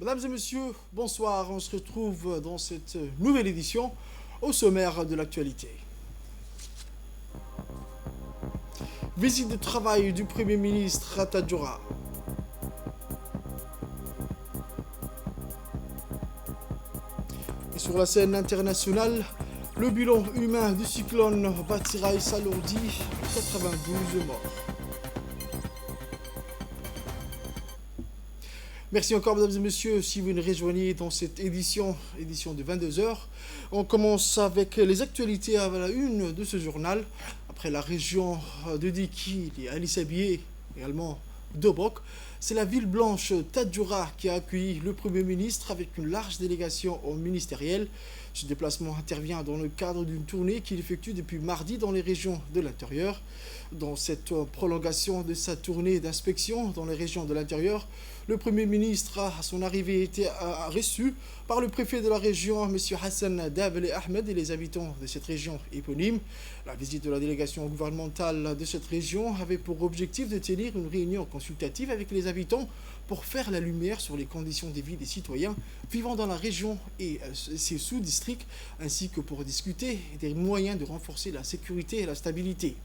Mesdames et messieurs, bonsoir. On se retrouve dans cette nouvelle édition au sommaire de l'actualité. Visite de travail du Premier ministre à Tadjoura. Et sur la scène internationale, le bilan humain du cyclone Batiraï s'alourdit, 92 morts. Merci encore, mesdames et messieurs, si vous nous rejoignez dans cette édition de 22h. On commence avec les actualités à la une de ce journal. Après la région de Diki et Ali Sabié, également d'Obok, c'est la ville blanche Tadjoura qui a accueilli le Premier ministre avec une large délégation ministérielle. Ce déplacement intervient dans le cadre d'une tournée qu'il effectue depuis mardi dans les régions de l'intérieur. Dans cette prolongation de sa tournée d'inspection dans les régions de l'intérieur, le Premier ministre, à son arrivée, été reçu par le préfet de la région, M. Hassan Dabel Ahmed, et les habitants de cette région éponyme. La visite de la délégation gouvernementale de cette région avait pour objectif de tenir une réunion consultative avec les habitants pour faire la lumière sur les conditions de vie des citoyens vivant dans la région et ses sous-districts, ainsi que pour discuter des moyens de renforcer la sécurité et la stabilité.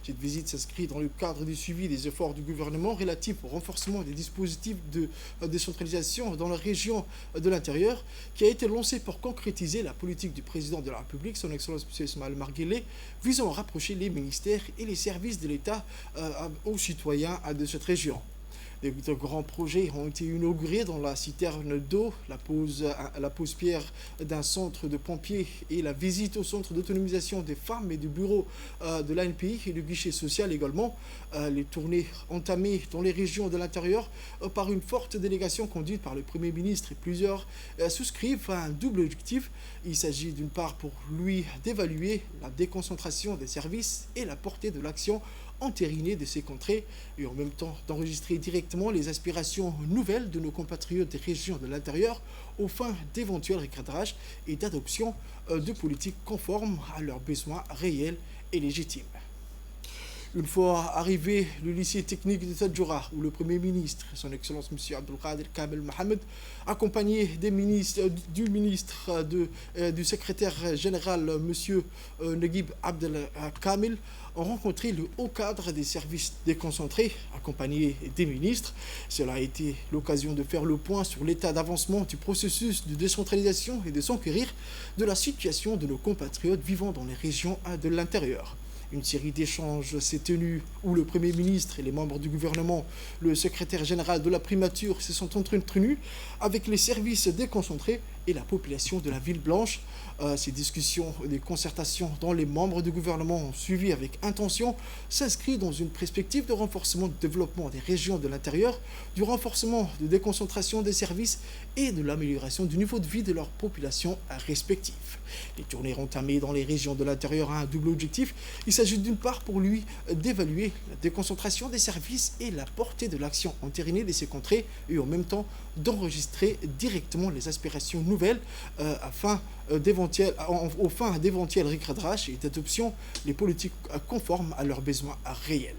Cette visite s'inscrit dans le cadre du suivi des efforts du gouvernement relatifs au renforcement des dispositifs de décentralisation dans la région de l'intérieur, qui a été lancé pour concrétiser la politique du président de la République, son Excellence M. Ismaël Marguerite, visant à rapprocher les ministères et les services de l'État aux citoyens de cette région. De grands projets ont été inaugurés dans la citerne d'eau, la pose pierre d'un centre de pompiers et la visite au centre d'autonomisation des femmes et du bureau de l'ANPI et du guichet social également. Les tournées entamées dans les régions de l'intérieur par une forte délégation conduite par le Premier ministre et plusieurs souscrivent à un double objectif. Il s'agit d'une part pour lui d'évaluer la déconcentration des services et la portée de l'action entériné de ces contrées et en même temps d'enregistrer directement les aspirations nouvelles de nos compatriotes des régions de l'intérieur aux fins d'éventuels recadrages et d'adoption de politiques conformes à leurs besoins réels et légitimes. Une fois arrivé le lycée technique de Tadjoura, où le Premier ministre, son Excellence M. Abdelkader Kamel Mohamed, accompagné du secrétaire général M. Naguib Abdel Kamel, ont rencontré le haut cadre des services déconcentrés, accompagné des ministres. Cela a été l'occasion de faire le point sur l'état d'avancement du processus de décentralisation et de s'enquérir de la situation de nos compatriotes vivant dans les régions de l'intérieur. Une série d'échanges s'est tenue où le Premier ministre et les membres du gouvernement, le secrétaire général de la primature se sont entretenus avec les services déconcentrés et la population de la ville blanche. Ces discussions et des concertations dont les membres du gouvernement ont suivi avec intention s'inscrivent dans une perspective de renforcement du développement des régions de l'intérieur, du renforcement de déconcentration des services et de l'amélioration du niveau de vie de leurs populations respectives. Les tournées entamées dans les régions de l'intérieur ont un double objectif. Il s'agit d'une part pour lui d'évaluer la déconcentration des services et la portée de l'action entérinée de ces contrées et en même temps d'enregistrer directement les aspirations nouvelles aux fins d'éventuels recadrages et d'adoption des politiques conformes à leurs besoins réels.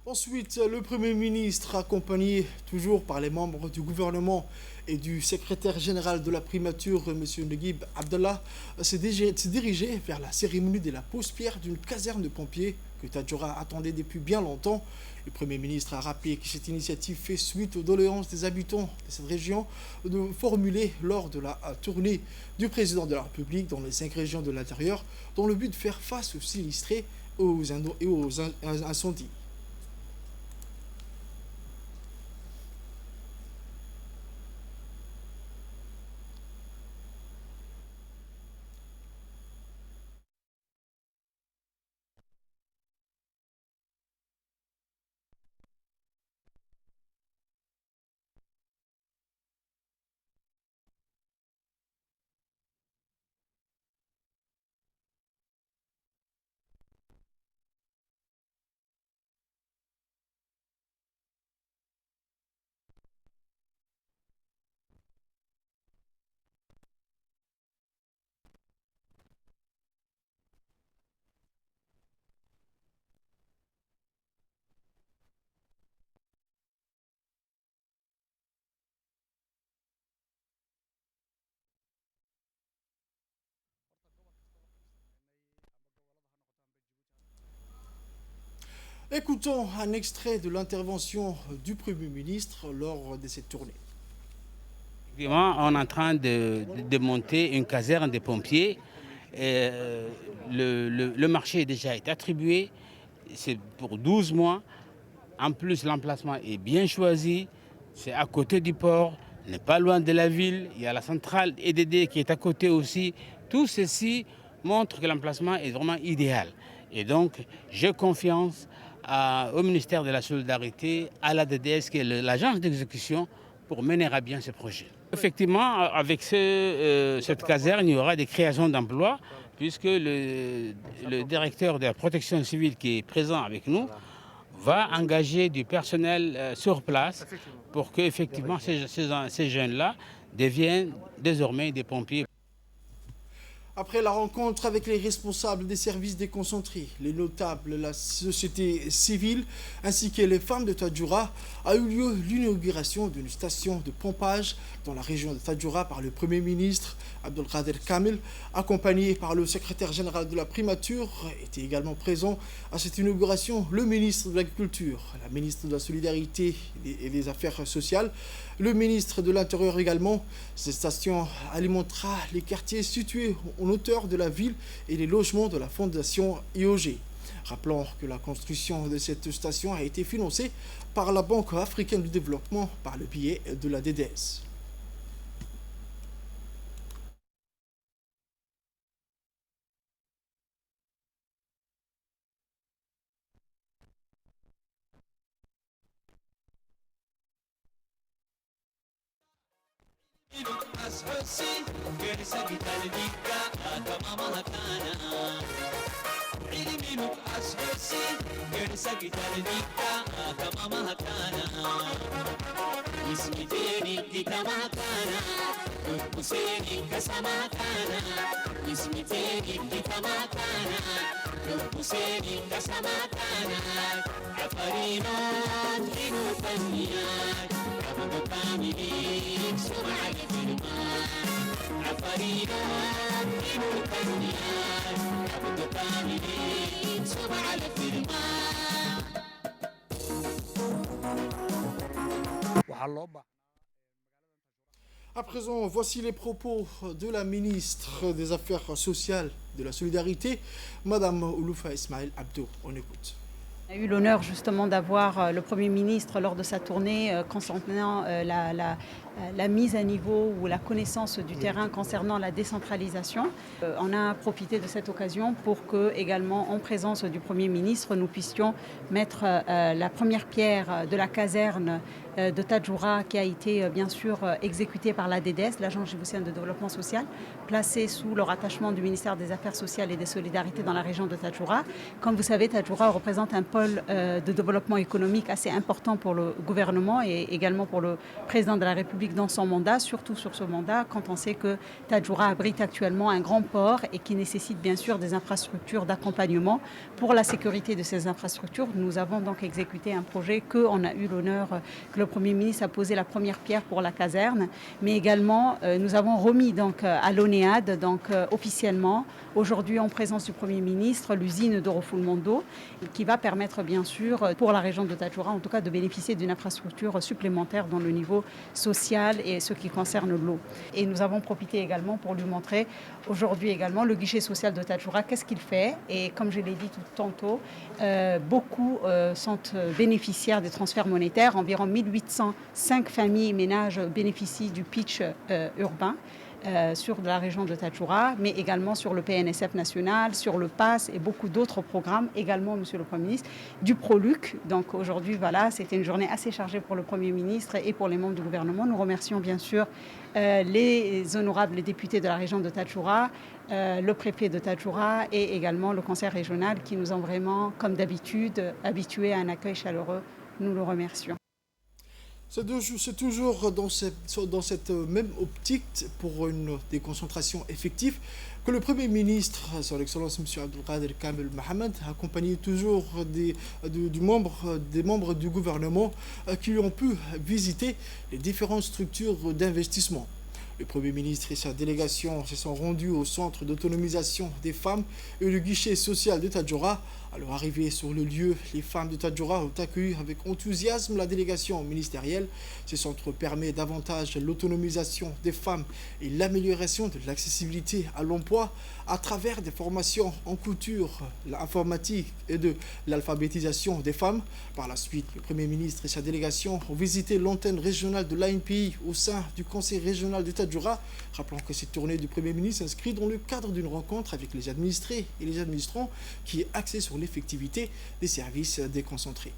Ensuite, le Premier ministre, accompagné toujours par les membres du gouvernement et du secrétaire général de la primature, M. Naguib Abdallah, s'est dirigé vers la cérémonie de la pose-pierre d'une caserne de pompiers que Tadjoura attendait depuis bien longtemps. Le Premier ministre a rappelé que cette initiative fait suite aux doléances des habitants de cette région formulées lors de la tournée du président de la République dans les 5 régions de l'intérieur, dans le but de faire face aux sinistrés et aux incendies. Écoutons un extrait de l'intervention du Premier ministre lors de cette tournée. On est en train de monter une caserne des pompiers. Le marché déjà est attribué, c'est pour 12 mois. En plus, l'emplacement est bien choisi, c'est à côté du port, n'est pas loin de la ville. Il y a la centrale EDD qui est à côté aussi. Tout ceci montre que l'emplacement est vraiment idéal. Et donc, j'ai confiance au ministère de la Solidarité, à la DDS, qui est l'agence d'exécution, pour mener à bien ce projet. Effectivement, avec cette caserne, il y aura des créations d'emplois, puisque le directeur de la protection civile qui est présent avec nous va engager du personnel sur place pour que effectivement ces jeunes-là deviennent désormais des pompiers. Après la rencontre avec les responsables des services déconcentrés, les notables, la société civile ainsi que les femmes de Tadjoura, a eu lieu l'inauguration d'une station de pompage dans la région de Tadjoura par le Premier ministre Abdelkader Kamel, accompagné par le secrétaire général de la primature. Était également présent à cette inauguration le ministre de l'Agriculture, la ministre de la Solidarité et des Affaires sociales, le ministre de l'Intérieur également. Cette station alimentera les quartiers situés en hauteur de la ville et les logements de la fondation IOG. Rappelons que la construction de cette station a été financée par la Banque africaine du développement par le biais de la DDS. À présent, voici les propos de la ministre des Affaires sociales de la Solidarité, Madame Ouloufa Ismaël Abdo. On écoute. On a eu l'honneur justement d'avoir le Premier ministre lors de sa tournée concernant la mise à niveau ou la connaissance du terrain concernant la décentralisation. On a profité de cette occasion pour que, également en présence du Premier ministre, nous puissions mettre la première pierre de la caserne de Tadjoura qui a été bien sûr exécutée par la DDS, l'Agence djiboutienne de développement social, placée sous le rattachement du ministère des Affaires sociales et des Solidarités dans la région de Tadjoura. Comme vous savez, Tadjoura représente un pôle de développement économique assez important pour le gouvernement et également pour le président de la République public dans son mandat, surtout sur ce mandat, quand on sait que Tadjoura abrite actuellement un grand port et qui nécessite bien sûr des infrastructures d'accompagnement. Pour la sécurité de ces infrastructures, nous avons donc exécuté un projet qu'on a eu l'honneur, que le Premier ministre a posé la première pierre pour la caserne, mais également nous avons remis donc à l'ONEAD, donc officiellement, aujourd'hui en présence du Premier ministre, l'usine d'Orofulmondo, qui va permettre bien sûr pour la région de Tadjoura en tout cas de bénéficier d'une infrastructure supplémentaire dans le niveau social et ce qui concerne l'eau. Et nous avons profité également pour lui montrer aujourd'hui également le guichet social de Tadjoura, qu'est-ce qu'il fait. Et comme je l'ai dit tout tantôt, beaucoup sont bénéficiaires des transferts monétaires. Environ 1805 familles et ménages bénéficient du pitch urbain. Sur la région de Tadjoura, mais également sur le PNSF national, sur le PASS et beaucoup d'autres programmes, également, Monsieur le Premier ministre, du PROLUC. Donc aujourd'hui, voilà, c'était une journée assez chargée pour le Premier ministre et pour les membres du gouvernement. Nous remercions bien sûr les honorables députés de la région de Tadjoura, le préfet de Tadjoura et également le conseil régional qui nous ont vraiment, comme d'habitude, habitués à un accueil chaleureux. Nous le remercions. C'est toujours dans cette même optique pour une déconcentration effective que le Premier ministre, son Excellence M. Abdelkader Kamel Mohamed, accompagné toujours des membres du gouvernement qui ont pu visiter les différentes structures d'investissement. Le Premier ministre et sa délégation se sont rendus au centre d'autonomisation des femmes et le guichet social de Tadjoura. À leur arrivée sur le lieu, les femmes de Tadjoura ont accueilli avec enthousiasme la délégation ministérielle. Ce centre permet davantage l'autonomisation des femmes et l'amélioration de l'accessibilité à l'emploi à travers des formations en couture, l'informatique et de l'alphabétisation des femmes. Par la suite, le Premier ministre et sa délégation ont visité l'antenne régionale de l'ANPI au sein du Conseil régional de Tadjoura. Rappelons que cette tournée du Premier ministre s'inscrit dans le cadre d'une rencontre avec les administrés et les administrants qui est axée sur l'effectivité des services déconcentrés.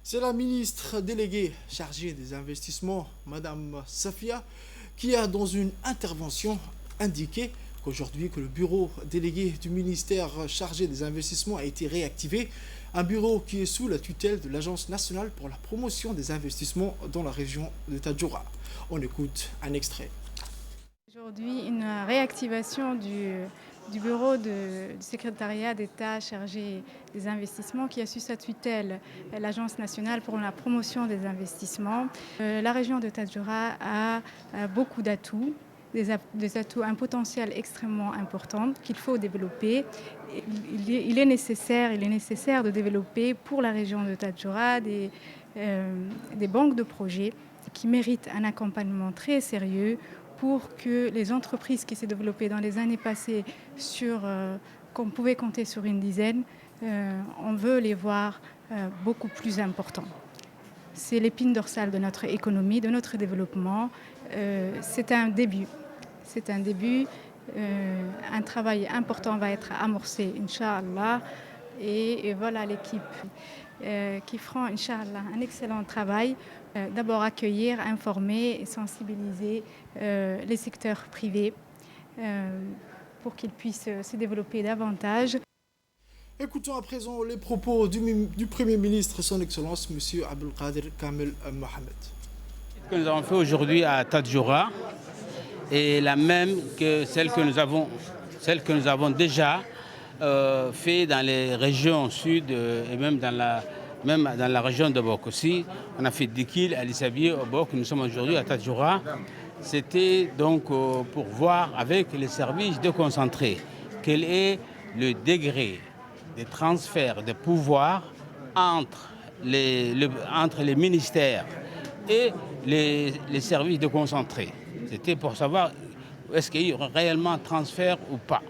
C'est la ministre déléguée chargée des investissements, Madame Safia, qui a dans une intervention indiqué qu'aujourd'hui que le bureau délégué du ministère chargé des investissements a été réactivé, un bureau qui est sous la tutelle de l'Agence nationale pour la promotion des investissements dans la région de Tadjoura. On écoute un extrait. Aujourd'hui, une réactivation du bureau du secrétariat d'État chargé des investissements qui a sous sa tutelle l'Agence nationale pour la promotion des investissements. La région de Tadjoura a beaucoup d'atouts, des atouts, un potentiel extrêmement important qu'il faut développer. Il est nécessaire de développer pour la région de Tadjoura des banques de projets qui méritent un accompagnement très sérieux pour que les entreprises qui s'est développées dans les années passées qu'on pouvait compter sur une dizaine, on veut les voir beaucoup plus importants. C'est l'épine dorsale de notre économie, de notre développement. C'est un début. C'est un début. Un travail important va être amorcé, Inch'Allah. Et voilà l'équipe qui fera, Inch'Allah, un excellent travail. D'abord accueillir, informer et sensibiliser les secteurs privés pour qu'ils puissent se développer davantage. Écoutons à présent les propos du Premier ministre, son Excellence, M. Abdelkader Kamel Mohamed. Ce que nous avons fait aujourd'hui à Tadjoura est la même que celle que nous avons déjà fait dans les régions sud et même dans la région de Bok aussi. On a fait Dikil, à Lissabié, au Bok. Nous sommes aujourd'hui à Tadjoura. C'était donc pour voir avec les services déconcentrés quel est le degré des transferts de pouvoir entre les ministères et les services déconcentrés. C'était pour savoir est-ce qu'il y aura réellement transfert ou pas.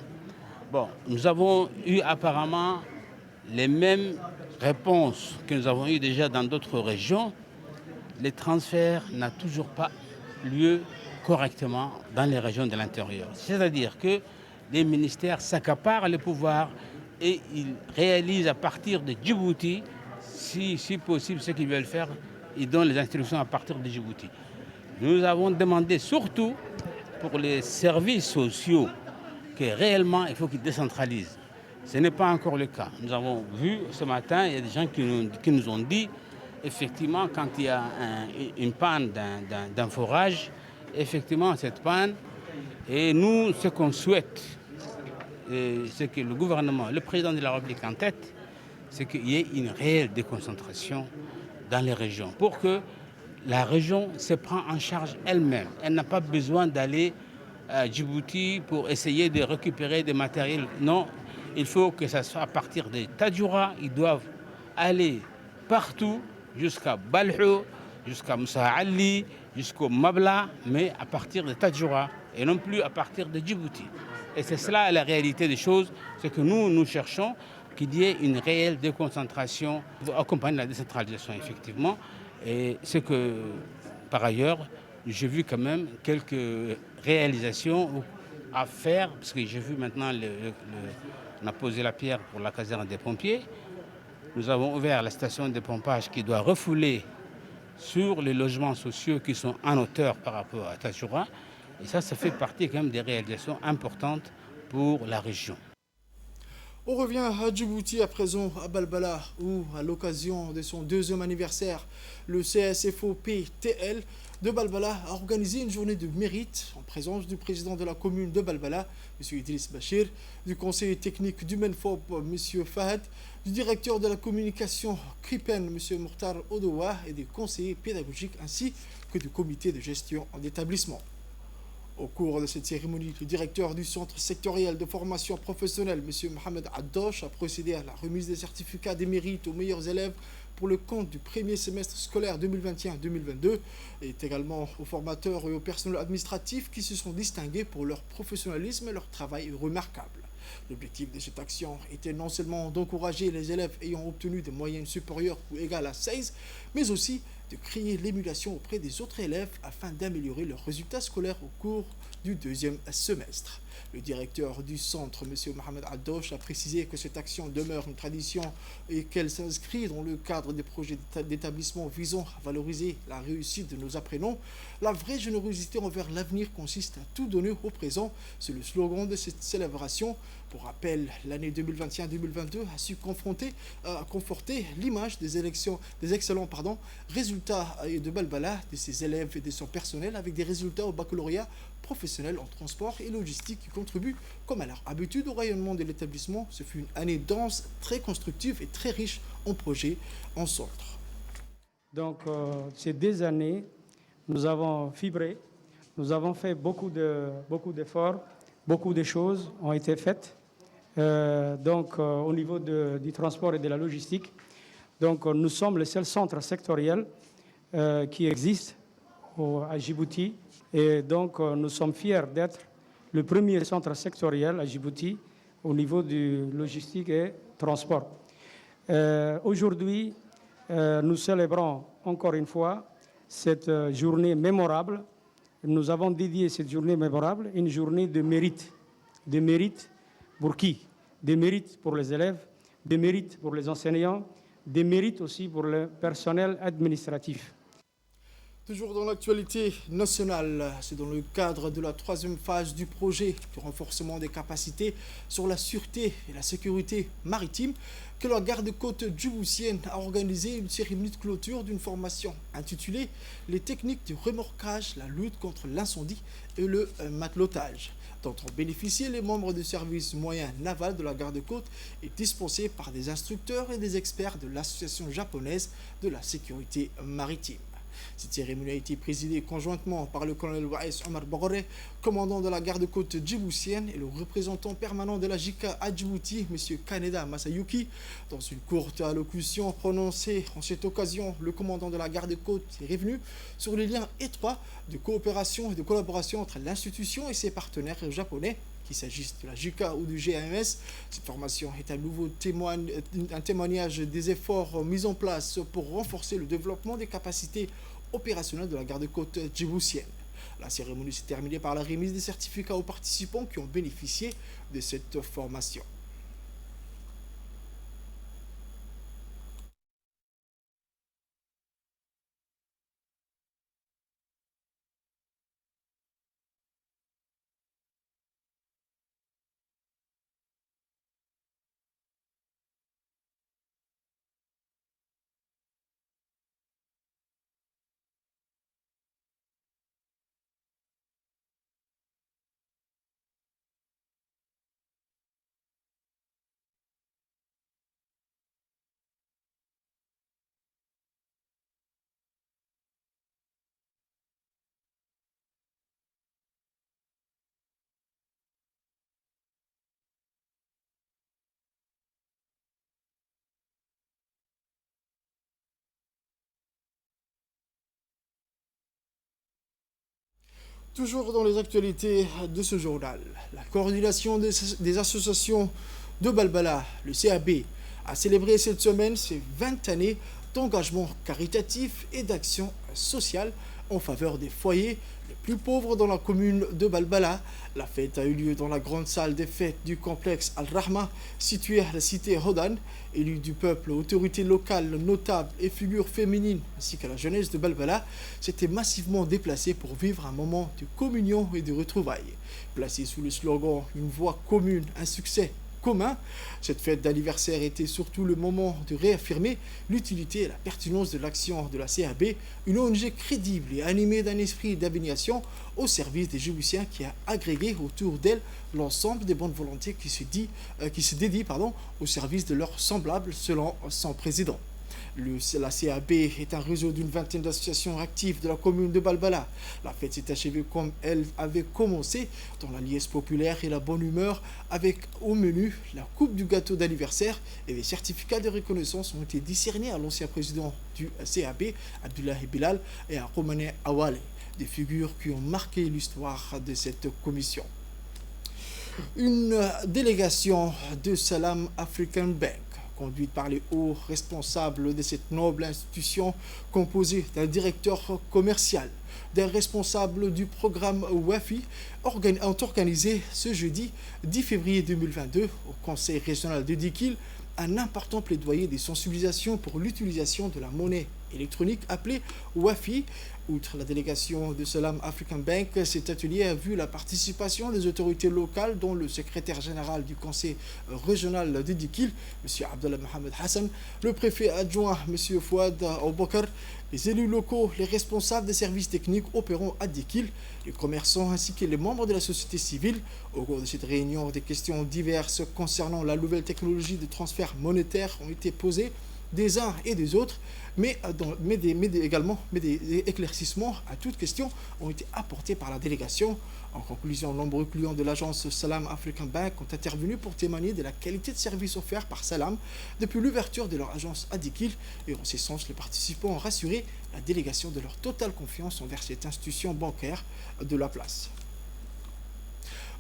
Bon, nous avons eu apparemment les mêmes réponses que nous avons eues déjà dans d'autres régions. Les transferts n'ont toujours pas lieu correctement dans les régions de l'intérieur. C'est-à-dire que les ministères s'accaparent le pouvoir et ils réalisent à partir de Djibouti, si possible, ce qu'ils veulent faire, ils donnent les instructions à partir de Djibouti. Nous avons demandé surtout pour les services sociaux que réellement il faut qu'ils décentralisent. Ce n'est pas encore le cas. Nous avons vu ce matin, il y a des gens qui nous ont dit, effectivement, quand il y a une panne d'un forage, effectivement, cette panne, et nous, ce qu'on souhaite, c'est que le gouvernement, le président de la République en tête, c'est qu'il y ait une réelle déconcentration dans les régions pour que la région se prenne en charge elle-même. Elle n'a pas besoin d'aller à Djibouti pour essayer de récupérer des matériels. Non, il faut que ça soit à partir de Tadjoura. Ils doivent aller partout jusqu'à Balhou, jusqu'à Moussa Ali, jusqu'au Mabla, mais à partir de Tadjoura et non plus à partir de Djibouti. Et c'est cela la réalité des choses, c'est que nous cherchons qu'il y ait une réelle déconcentration pour accompagner la décentralisation, effectivement. Et c'est que, par ailleurs, j'ai vu quand même quelques réalisations à faire, parce que j'ai vu maintenant, on a posé la pierre pour la caserne des pompiers. Nous avons ouvert la station de pompage qui doit refouler sur les logements sociaux qui sont en hauteur par rapport à Tadjoura. Et ça fait partie quand même des réalisations importantes pour la région. On revient à Djibouti à présent, à Balbala, où à l'occasion de son 2e anniversaire, le CSFO-PTL de Balbala a organisé une journée de mérite en présence du président de la commune de Balbala, M. Idriss Bachir, du conseiller technique du MENFOP, M. Fahad, du directeur de la communication CRIPEN, M. Mourtar Odowa, et des conseillers pédagogiques ainsi que du comité de gestion d'établissement. Au cours de cette cérémonie, le directeur du centre sectoriel de formation professionnelle, M. Mohamed Addosh, a procédé à la remise des certificats des mérites aux meilleurs élèves pour le compte du premier semestre scolaire 2021-2022 et également aux formateurs et au personnel administratif qui se sont distingués pour leur professionnalisme et leur travail remarquable. L'objectif de cette action était non seulement d'encourager les élèves ayant obtenu des moyennes supérieures ou égales à 16, mais aussi de créer l'émulation auprès des autres élèves afin d'améliorer leurs résultats scolaires au cours du 2e semestre. Le directeur du centre, M. Mohamed Addosh, a précisé que cette action demeure une tradition et qu'elle s'inscrit dans le cadre des projets d'établissement visant à valoriser la réussite de nos apprenants. La vraie générosité envers l'avenir consiste à tout donner au présent. C'est le slogan de cette célébration. Pour rappel, l'année 2021-2022 a su conforter l'image des excellents résultats de Balbala, de ses élèves et de son personnel, avec des résultats au baccalauréat professionnel en transport et logistique qui contribuent, comme à leur habitude, au rayonnement de l'établissement. Ce fut une année dense, très constructive et très riche en projets en centre. Donc, ces 2 années, nous avons fibré, nous avons fait beaucoup d'efforts, beaucoup de choses ont été faites. Au niveau du transport et de la logistique. Donc, nous sommes le seul centre sectoriel qui existe à Djibouti. Et donc, nous sommes fiers d'être le premier centre sectoriel à Djibouti au niveau du logistique et transport. Aujourd'hui, nous célébrons encore une fois cette journée mémorable. Nous avons dédié cette journée mémorable une journée de mérite. De mérite pour qui? Des mérites pour les élèves, des mérites pour les enseignants, des mérites aussi pour le personnel administratif. Toujours dans l'actualité nationale, c'est dans le cadre de la 3e phase du projet de renforcement des capacités sur la sûreté et la sécurité maritime que la garde-côte djiboutienne a organisé une cérémonie de clôture d'une formation intitulée « Les techniques de remorquage, la lutte contre l'incendie et le matelotage » dont ont bénéficié les membres du service moyen naval de la garde-côte et dispensée par des instructeurs et des experts de l'association japonaise de la sécurité maritime. Cette cérémonie a été présidée conjointement par le colonel Waïs Omar Bagore, commandant de la garde-côte djiboutienne, et le représentant permanent de la JICA à Djibouti, M. Kaneda Masayuki. Dans une courte allocution prononcée en cette occasion, le commandant de la garde-côte est revenu sur les liens étroits de coopération et de collaboration entre l'institution et ses partenaires japonais, qu'il s'agisse de la JICA ou du GMS. Cette formation est un témoignage des efforts mis en place pour renforcer le développement des capacités opérationnelles de la garde-côte djiboutienne. La cérémonie s'est terminée par la remise des certificats aux participants qui ont bénéficié de cette formation. Toujours dans les actualités de ce journal, la coordination des associations de Balbala, le CAB, a célébré cette semaine ses 20 années d'engagement caritatif et d'action sociale en faveur des foyers les plus pauvres dans la commune de Balbala. La fête a eu lieu dans la grande salle des fêtes du complexe Al-Rahma, située à la cité Hodan. Élus du peuple, autorités locales, notables et figures féminines, ainsi que la jeunesse de Balbala, s'étaient massivement déplacés pour vivre un moment de communion et de retrouvailles. Placée sous le slogan « Une voix commune, un succès commun », cette fête d'anniversaire était surtout le moment de réaffirmer l'utilité et la pertinence de l'action de la CAB, une ONG crédible et animée d'un esprit d'abnégation au service des Djiboutiens qui a agrégé autour d'elle l'ensemble des bonnes volontés qui se dédient au service de leurs semblables, selon son président. La CAB est un réseau d'une vingtaine d'associations actives de la commune de Balbala. La fête s'est achevée comme elle avait commencé, dans la liesse populaire et la bonne humeur, avec au menu la coupe du gâteau d'anniversaire et des certificats de reconnaissance ont été décernés à l'ancien président du CAB, Abdoulaye Bilal, et à Romane Awale, des figures qui ont marqué l'histoire de cette commission. Une délégation de Salam African Bank, conduite par les hauts responsables de cette noble institution, composée d'un directeur commercial, d'un responsable du programme WAFI, ont organisé ce jeudi 10 février 2022 au Conseil régional de Dikil un important plaidoyer de sensibilisation pour l'utilisation de la monnaie électronique appelée WAFI. Outre la délégation de Salam African Bank, cet atelier a vu la participation des autorités locales, dont le secrétaire général du conseil régional de Dikil, M. Abdallah Mohamed Hassan, le préfet adjoint, M. Fouad Aboukar, les élus locaux, les responsables des services techniques opérant à Dikil, les commerçants ainsi que les membres de la société civile. Au cours de cette réunion, des questions diverses concernant la nouvelle technologie de transfert monétaire ont été posées des uns et des autres, mais des éclaircissements à toutes questions ont été apportés par la délégation. En conclusion, nombreux clients de l'agence Salam African Bank ont intervenu pour témoigner de la qualité de service offert par Salam depuis l'ouverture de leur agence à Dikil, et en ce sens, les participants ont rassuré la délégation de leur totale confiance envers cette institution bancaire de la place.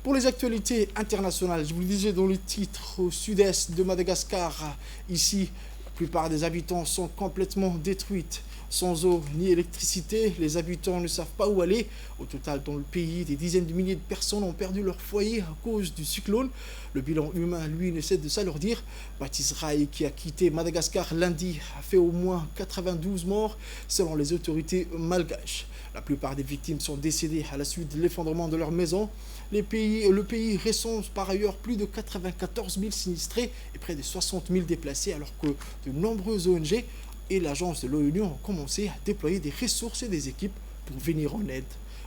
Pour les actualités internationales, je vous le disais dans le titre, au sud-est de Madagascar, ici, la plupart des habitants sont complètement détruits. Sans eau ni électricité, les habitants ne savent pas où aller. Au total, dans le pays, des dizaines de milliers de personnes ont perdu leur foyer à cause du cyclone. Le bilan humain, lui, ne cesse de s'alourdir. Baptiste Rai, qui a quitté Madagascar lundi, a fait au moins 92 morts, selon les autorités malgaches. La plupart des victimes sont décédées à la suite de l'effondrement de leur maison. le pays recense par ailleurs plus de 94 000 sinistrés et près de 60 000 déplacés, alors que de nombreuses ONG et l'agence de l'ONU ont commencé à déployer des ressources et des équipes pour venir en aide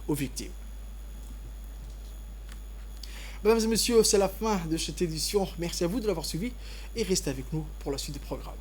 aux victimes. Mesdames et messieurs, c'est la fin de cette édition. Merci à vous de l'avoir suivi et restez avec nous pour la suite du programme.